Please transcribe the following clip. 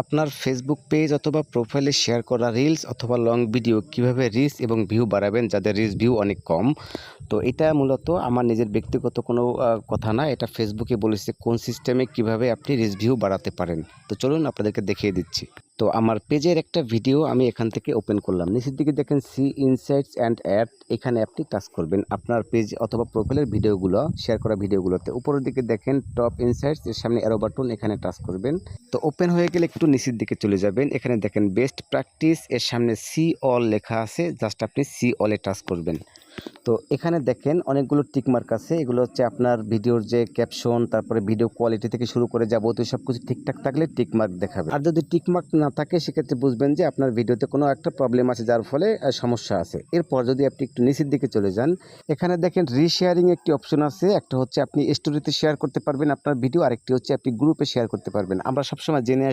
আপনার Facebook page অথবা প্রোফাইলে শেয়ার করা রিলস অথবা লং ভিডিও কিভাবে রিচ এবং ভিউ বাড়াবেন যাদের রিচ ভিউ অনেক কম। তো এটা মূলত আমার নিজের ব্যক্তিগত কোনো কথা না, এটা ফেসবুকে বলেছে কোন সিস্টেমে কিভাবে আপনি রিচ ভিউ বাড়াতে পারেন। তো চলুন আপনাদেরকে দেখিয়ে দিচ্ছি। তো আমার পেজের একটা ভিডিও আমি এখান থেকে ওপেন করলাম, নিচের দিকে দেখেন সি ইনসাইটস অ্যান্ড অ্যাড, এখানে আপনি টাচ করবেন আপনার পেজ অথবা প্রোফাইলের ভিডিওগুলো শেয়ার করা ভিডিওগুলোতে। উপরের দিকে দেখেন টপ ইনসাইটস, এর সামনে অ্যারো বাটন, এখানে টাচ করবেন। তো ওপেন হয়ে গেলে একটু নিচের দিকে চলে যাবেন, এখানে দেখেন বেস্ট প্র্যাকটিস, এর সামনে সি অল লেখা আছে, জাস্ট আপনি সি অলে টাচ করবেন। তো এখানে দেখেন অনেকগুলো টিকমার্ক আছে, এগুলো হচ্ছে আপনার ভিডিওর যে ক্যাপশন, তারপরে ভিডিও কোয়ালিটি থেকে শুরু করে যাবতীয় সব কিছু ঠিকঠাক থাকলে টিকমার্ক দেখাবে। আর যদি টিকমার্ক না থাকে সেক্ষেত্রে বুঝবেন যে আপনার ভিডিওতে কোনো একটা প্রবলেম আছে, যার ফলে সমস্যা আছে। এরপর যদি আপনি একটু নিচের দিকে চলে যান, এখানে দেখেন রিশেয়ারিং একটি অপশন আছে, একটা হচ্ছে আপনি স্টোরিতে শেয়ার করতে পারবেন আপনার ভিডিও, আরেকটি হচ্ছে আপনি গ্রুপে শেয়ার করতে পারবেন। আমরা সবসময় জেনে